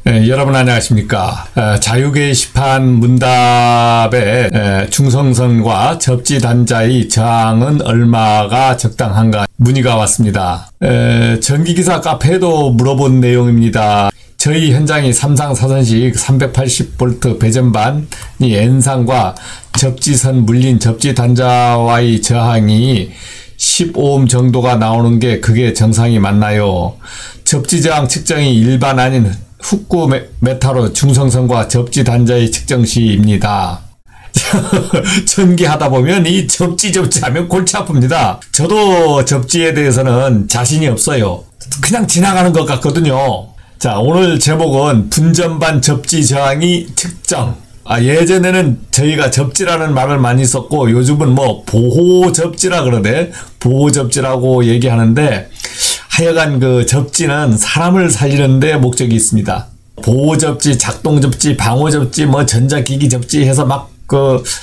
여러분 안녕하십니까. 자유 게시판 문답에 중성선과 접지 단자의 저항은 얼마가 적당한가 문의가 왔습니다. 전기기사 카페에도 물어본 내용입니다. 저희 현장이 삼상 사선식 380V 배전반이 N상과 접지선 물린 접지 단자와의 저항이 15옴 정도가 나오는 게 그게 정상이 맞나요? 접지 저항 측정이 일반 아닌 훅구 메타로 중성선과 접지 단자의 측정 시입니다. 전기하다 보면 이 접지 하면 골치 아픕니다. 저도 접지에 대해서는 자신이 없어요. 그냥 지나가는 것 같거든요. 자, 오늘 제목은 분전반 접지 저항이 측정. 예전에는 저희가 접지라는 말을 많이 썼고 요즘은 뭐 보호접지라 그러대. 보호접지라고 얘기하는데 하여간 그 접지는 사람을 살리는 데 목적이 있습니다. 보호접지, 작동접지, 방호접지, 뭐 전자기기 접지 해서 막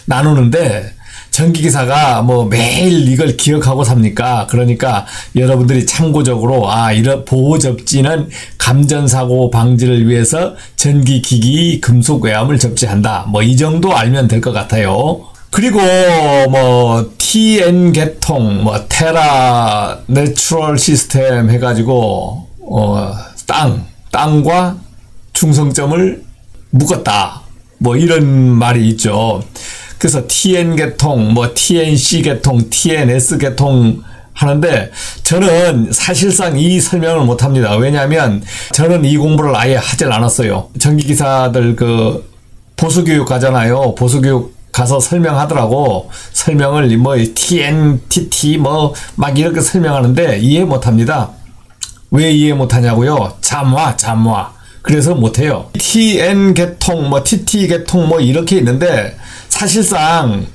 나누는데 전기기사가 뭐 매일 이걸 기억하고 삽니까? 그러니까 여러분들이 참고적으로 이런 보호접지는 감전사고 방지를 위해서 전기기기 금속 외암을 접지한다. 뭐 이 정도 알면 될 것 같아요. 그리고 뭐 TN 계통, 뭐 테라 내추럴 시스템 해가지고 땅과 중성점을 묶었다. 뭐 이런 말이 있죠. 그래서 TN 계통, 뭐 TNC 계통, TNS 계통 하는데 저는 사실상 이 설명을 못 합니다. 왜냐하면 저는 이 공부를 아예 하질 않았어요. 전기기사들 그 보수교육 가잖아요. 보수교육 가서 설명하더라고. 설명을 뭐 TN, TT 뭐 막 이렇게 설명하는데 이해 못합니다. 왜 이해 못하냐고요? 잠화. 그래서 못해요. TN 계통, 뭐 TT 계통 뭐 이렇게 있는데 사실상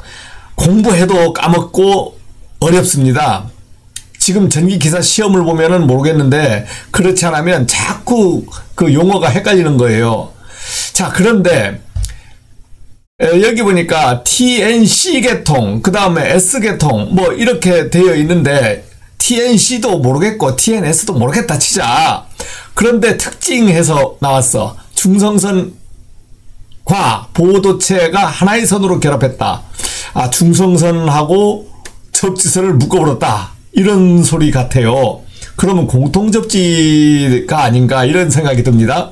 공부해도 까먹고 어렵습니다. 지금 전기기사 시험을 보면은 모르겠는데 그렇지 않으면 자꾸 그 용어가 헷갈리는 거예요. 자, 그런데 여기 보니까 TNC 계통, 그 다음에 S 계통 뭐 이렇게 되어 있는데 TNC도 모르겠고 TNS도 모르겠다 치자. 그런데 특징해서 나왔어. 중성선과 보호도체가 하나의 선으로 결합했다. 중성선하고 접지선을 묶어버렸다. 이런 소리 같아요. 그러면 공통접지가 아닌가 이런 생각이 듭니다.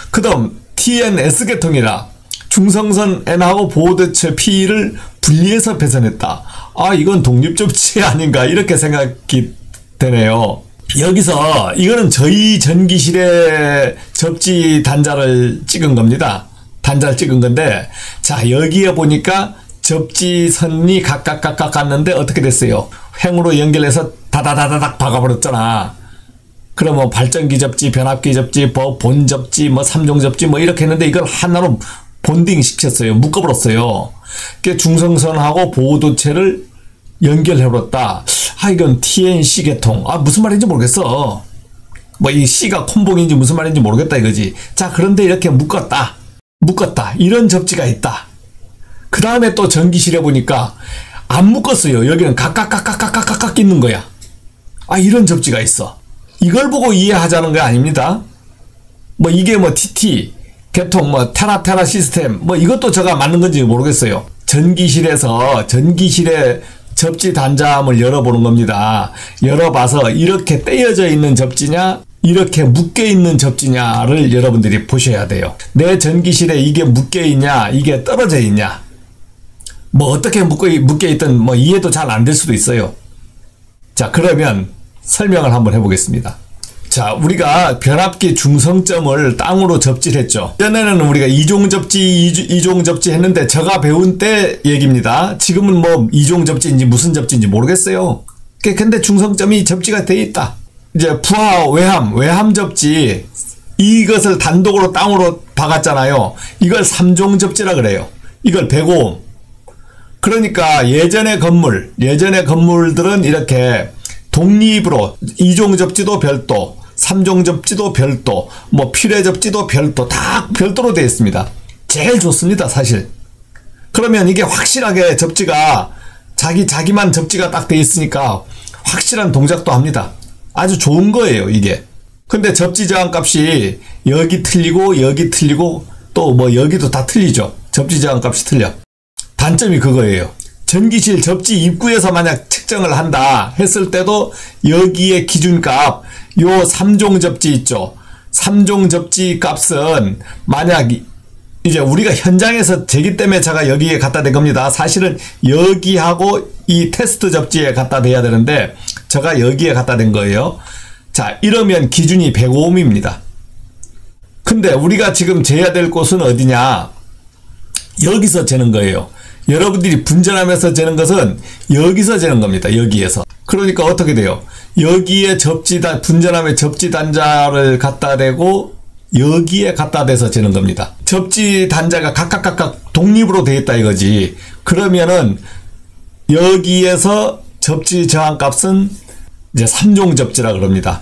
그 다음 TNS 계통이라 중성선 N하고 보호도체 P를 분리해서 배선했다. 이건 독립접지 아닌가 이렇게 생각이 되네요. 여기서 이거는 저희 전기실에 접지 단자를 찍은 겁니다. 단자를 찍은 건데 자, 여기에 보니까 접지선이 각각 갔는데 어떻게 됐어요? 횡으로 연결해서 다다다다닥 박아버렸잖아. 그러면 발전기 접지, 변압기 접지, 본 접지, 뭐 3종 접지 뭐 이렇게 했는데 이걸 하나로 본딩 시켰어요. 묶어버렸어요. 중성선하고 보호도체를 연결해버렸다. 이건 TNC 계통. 무슨 말인지 모르겠어. 뭐 이 C가 콤봉인지 무슨 말인지 모르겠다 이거지. 자, 그런데 이렇게 묶었다. 이런 접지가 있다. 그 다음에 또 전기실에 보니까 안 묶었어요. 여기는 각각 있는 거야. 이런 접지가 있어. 이걸 보고 이해하자는 거 아닙니다. 뭐 이게 뭐 TT 계통, 뭐 테라 시스템, 뭐 이것도 제가 맞는 건지 모르겠어요. 전기실에 접지 단자함을 열어보는 겁니다. 열어봐서 이렇게 떼어져 있는 접지냐 이렇게 묶여있는 접지냐를 여러분들이 보셔야 돼요. 내 전기실에 이게 묶여있냐 이게 떨어져 있냐 뭐 어떻게 묶여있든 뭐 이해도 잘 안 될 수도 있어요. 자, 그러면 설명을 한번 해보겠습니다. 자, 우리가 변압기 중성점을 땅으로 접지를 했죠. 전에는 우리가 2종 접지 했는데 제가 배운 때 얘기입니다. 지금은 뭐 2종 접지인지 무슨 접지인지 모르겠어요. 근데 중성점이 접지가 돼 있다. 이제 부하 외함 접지 이것을 단독으로 땅으로 박았잖아요. 이걸 3종 접지라 그래요. 이걸 105옴. 그러니까 예전의 건물들은 이렇게 독립으로 2종 접지도 별도, 3종 접지도 별도, 뭐 필회 접지도 별도, 다 별도로 되어 있습니다. 제일 좋습니다, 사실. 그러면 이게 확실하게 접지가 자기만 접지가 딱 되어 있으니까 확실한 동작도 합니다. 아주 좋은 거예요, 이게. 근데 접지 저항 값이 여기 틀리고 또 뭐 여기도 다 틀리죠. 접지 저항 값이 틀려. 단점이 그거예요. 전기실 접지 입구에서 만약 측정을 한다 했을 때도 여기에 기준값 요 3종 접지 있죠. 3종 접지 값은 만약 이제 우리가 현장에서 재기 때문에 제가 여기에 갖다 댄 겁니다. 사실은 여기하고 이 테스트 접지에 갖다 대야 되는데 제가 여기에 갖다 댄 거예요. 자, 이러면 기준이 105ohm입니다. 근데 우리가 지금 재야 될 곳은 어디냐? 여기서 재는 거예요. 여러분들이 분전하면서 재는 것은 여기서 재는 겁니다. 여기에서. 그러니까 어떻게 돼요? 여기에 분전함에 접지 단자를 갖다 대고 여기에 갖다 대서 재는 겁니다. 접지 단자가 각각 독립으로 되어 있다 이거지. 그러면은 여기에서 접지 저항 값은 이제 3종 접지라 그럽니다.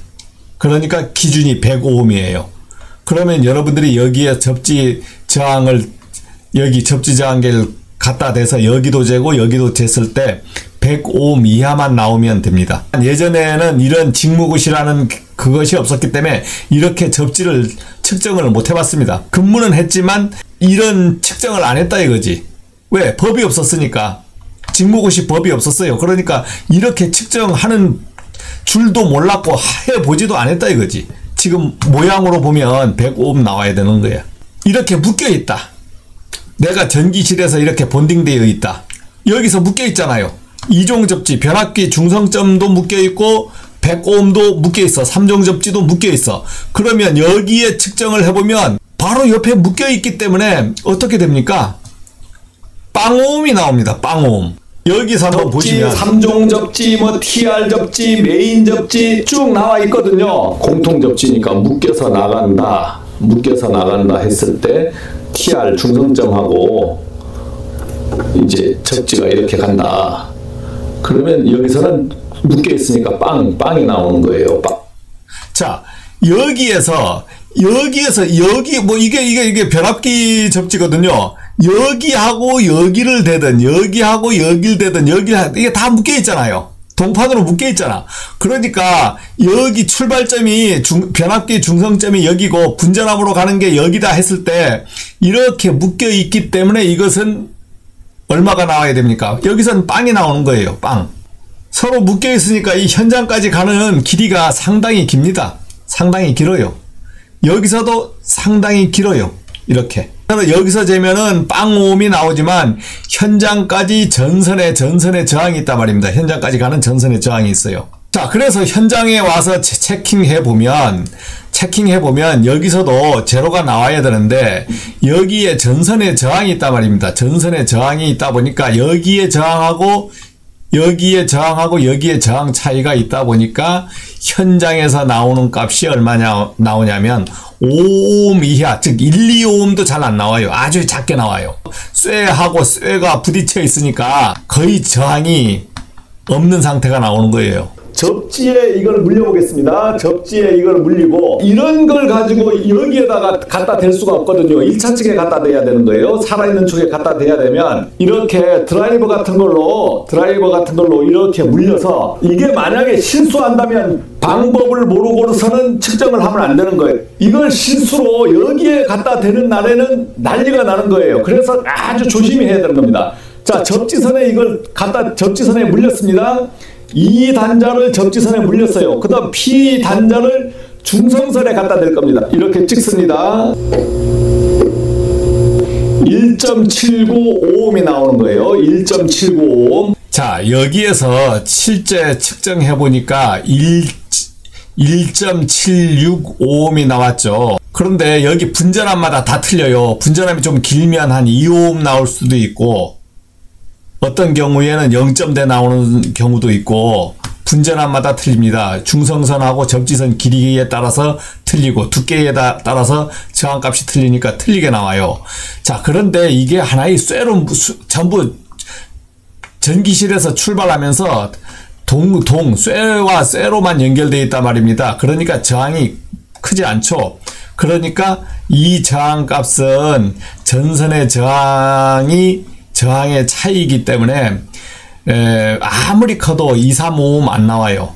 그러니까 기준이 105ohm이에요. 그러면 여러분들이 여기에 접지 저항을 여기 접지 저항계를 갖다 대서 여기도 재고 여기도 쟀을 때 105ohm 이하만 나오면 됩니다. 예전에는 이런 직무굿이라는 그것이 없었기 때문에 이렇게 접지를 측정을 못 해봤습니다. 근무는 했지만 이런 측정을 안 했다 이거지. 왜? 법이 없었으니까. 직무굿이 법이 없었어요. 그러니까 이렇게 측정하는 줄도 몰랐고 해보지도 안 했다 이거지. 지금 모양으로 보면 105ohm 나와야 되는 거야. 이렇게 묶여 있다. 내가 전기실에서 이렇게 본딩되어 있다. 여기서 묶여 있잖아요. 이종 접지, 변압기 중성점도 묶여 있고 105ohm도 묶여 있어. 3종 접지도 묶여 있어. 그러면 여기에 측정을 해보면 바로 옆에 묶여 있기 때문에 어떻게 됩니까? 빵오음이 나옵니다. 빵오음. 여기서 한번 보시면 3종 접지, 뭐 TR 접지, 메인 접지 쭉 나와 있거든요. 공통 접지니까 묶여서 나간다 했을 때 TR 중성점하고 이제 접지가 이렇게 간다. 그러면 여기서는 묶여 있으니까 빵이 나오는 거예요. 빵. 자, 여기에서 여기 뭐 이게 변압기 접지거든요. 여기하고 여기를 대든 여기하고 여기를 대든 이게 다 묶여 있잖아요. 동판으로 묶여 있잖아. 그러니까 여기 출발점이 변압기 중성점이 여기고 분전압으로 가는 게 여기다 했을 때 이렇게 묶여 있기 때문에 이것은 얼마가 나와야 됩니까? 여기선 빵이 나오는 거예요. 빵. 서로 묶여 있으니까 이 현장까지 가는 길이가 상당히 깁니다. 상당히 길어요. 여기서도 상당히 길어요. 이렇게. 여기서 재면은 빵오음이 나오지만 현장까지 전선에 저항이 있단 말입니다. 현장까지 가는 전선에 저항이 있어요. 자, 그래서 현장에 와서 체킹해보면 여기서도 제로가 나와야 되는데 여기에 전선에 저항이 있단 말입니다. 전선에 저항이 있다 보니까 여기에 저항하고 여기에 저항 차이가 있다 보니까 현장에서 나오는 값이 얼마냐 나오냐면 5ohm 이하, 즉 1, 2ohm도 잘 안 나와요. 아주 작게 나와요. 쇠하고 쇠가 부딪혀 있으니까 거의 저항이 없는 상태가 나오는 거예요. 접지에 이걸 물려보겠습니다. 접지에 이걸 물리고 이런 걸 가지고 여기에다가 갖다 댈 수가 없거든요. 1차 측에 갖다 대야 되는 거예요. 살아있는 쪽에 갖다 대야 되면 이렇게 드라이버 같은 걸로 이렇게 물려서 이게 만약에 실수한다면 방법을 모르고서는 측정을 하면 안 되는 거예요. 이걸 실수로 여기에 갖다 대는 날에는 난리가 나는 거예요. 그래서 아주 조심히 해야 되는 겁니다. 자, 접지선에 이걸 접지선에 물렸습니다. 이 단자를 접지선에 물렸어요. 그 다음 P 단자를 중성선에 갖다 댈 겁니다. 이렇게 찍습니다. 1.795ohm이 나오는 거예요. 1.795ohm. 자, 여기에서 실제 측정해 보니까 1.765ohm이 나왔죠. 그런데 여기 분전압마다 다 틀려요. 분전압이 좀 길면 한 2ohm 나올 수도 있고 어떤 경우에는 0점대 나오는 경우도 있고 분전압마다 틀립니다. 중성선하고 접지선 길이에 따라서 틀리고 두께에 따라서 저항값이 틀리니까 틀리게 나와요. 자, 그런데 이게 하나의 쇠로 전부 전기실에서 출발하면서 쇠와 쇠로만 연결되어 있단 말입니다. 그러니까 저항이 크지 않죠. 그러니까 이 저항값은 전선의 저항의 차이이기 때문에 아무리 커도 2, 3, 5ohm 안 나와요.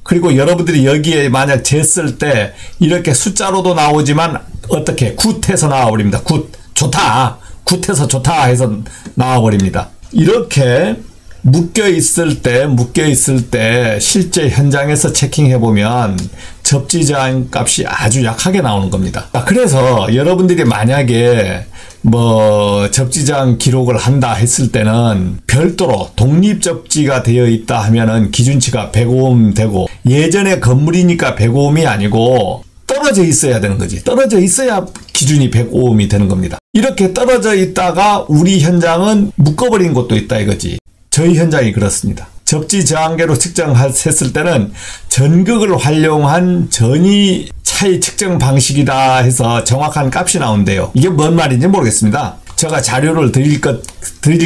그리고 여러분들이 여기에 만약 쟀을 때 이렇게 숫자로도 나오지만 어떻게 굿해서 나와버립니다. 굿, 좋다. 굿해서 좋다 해서 나와버립니다. 이렇게 묶여 있을 때 실제 현장에서 체킹해보면 접지 저항 값이 아주 약하게 나오는 겁니다. 그래서 여러분들이 만약에 뭐 접지 저항 기록을 한다 했을 때는 별도로 독립 접지가 되어 있다 하면은 기준치가 105옴 되고, 예전에 건물이니까 105옴이 아니고 떨어져 있어야 되는 거지. 떨어져 있어야 기준이 105옴이 되는 겁니다. 이렇게 떨어져 있다가 우리 현장은 묶어버린 곳도 있다 이거지. 저희 현장이 그렇습니다. 접지 저항계로 측정했을 때는 전극을 활용한 전위 차이 측정 방식이다 해서 정확한 값이 나온대요. 이게 뭔 말인지 모르겠습니다. 제가 자료를 드릴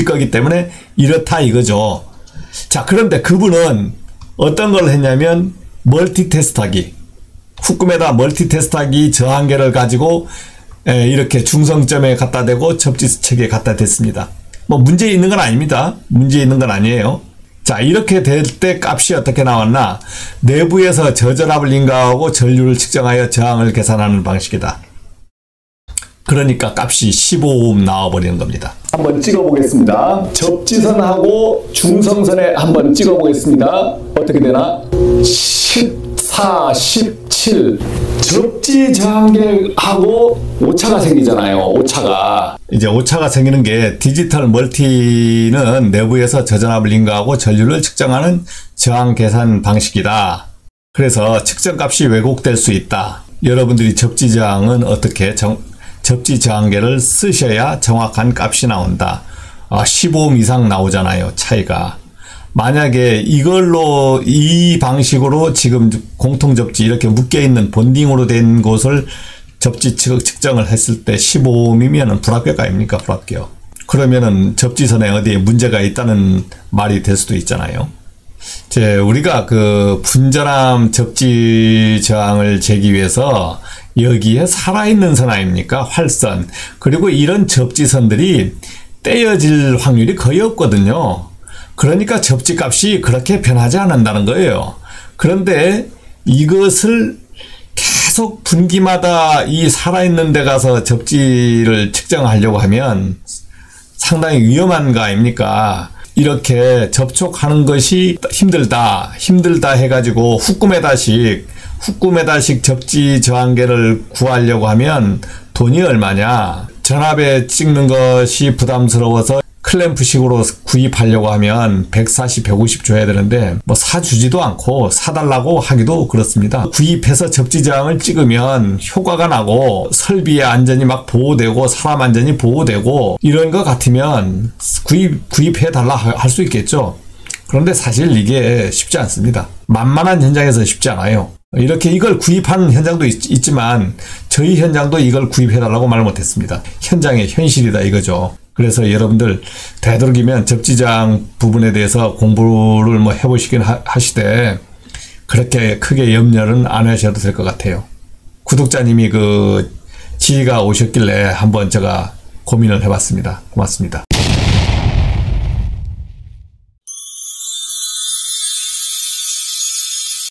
거기 때문에 이렇다 이거죠. 자, 그런데 그분은 어떤 걸 했냐면 멀티 테스트하기, 후꿈에다 멀티 테스트하기 저항계를 가지고 이렇게 중성점에 갖다 대고 접지책에 갖다 댔습니다. 뭐 문제 있는 건 아닙니다. 문제 있는 건 아니에요. 자, 이렇게 될 때 값이 어떻게 나왔나? 내부에서 저전압을 인가하고 전류를 측정하여 저항을 계산하는 방식이다. 그러니까 값이 15옴 나와버리는 겁니다. 한번 찍어보겠습니다. 접지선하고 중성선에 한번 찍어보겠습니다. 어떻게 되나? 14, 17. 접지 저항계하고 오차가 생기잖아요. 오차가. 이제 오차가 생기는 게 디지털 멀티는 내부에서 저전압을 인가하고 전류를 측정하는 저항 계산 방식이다. 그래서 측정값이 왜곡될 수 있다. 여러분들이 접지 저항은 어떻게 접지 저항계를 쓰셔야 정확한 값이 나온다. 15옴 이상 나오잖아요. 차이가. 만약에 이걸로 이 방식으로 지금 공통접지 이렇게 묶여있는 본딩으로 된 곳을 접지 측정을 했을 때 15옴이면 불합격 아닙니까? 불합격. 그러면은 접지선에 어디에 문제가 있다는 말이 될 수도 있잖아요. 우리가 그 분전압 접지 저항을 재기 위해서 여기에 살아있는 선 아닙니까? 활선. 그리고 이런 접지선들이 떼어질 확률이 거의 없거든요. 그러니까 접지값이 그렇게 변하지 않는다는 거예요. 그런데 이것을 계속 분기마다 이 살아있는 데 가서 접지를 측정하려고 하면 상당히 위험한 거 아닙니까? 이렇게 접촉하는 것이 힘들다 해가지고 후꾸메다식 접지 저항계를 구하려고 하면 돈이 얼마냐? 전압에 찍는 것이 부담스러워서 클램프식으로 구입하려고 하면 140, 150 줘야 되는데 뭐 사주지도 않고 사달라고 하기도 그렇습니다. 구입해서 접지 저항을 찍으면 효과가 나고 설비의 안전이 막 보호되고 사람 안전이 보호되고 이런 것 같으면 구입해달라 할 수 있겠죠. 그런데 사실 이게 쉽지 않습니다. 만만한 현장에서 쉽지 않아요. 이렇게 이걸 구입하는 현장도 있지만 저희 현장도 이걸 구입해달라고 말 못했습니다. 현장의 현실이다 이거죠. 그래서 여러분들 되도록이면 접지저항 부분에 대해서 공부를 뭐 해보시긴 하시되 그렇게 크게 염려는 안 하셔도 될 것 같아요. 구독자님이 그 지혜가 오셨길래 한번 제가 고민을 해봤습니다. 고맙습니다.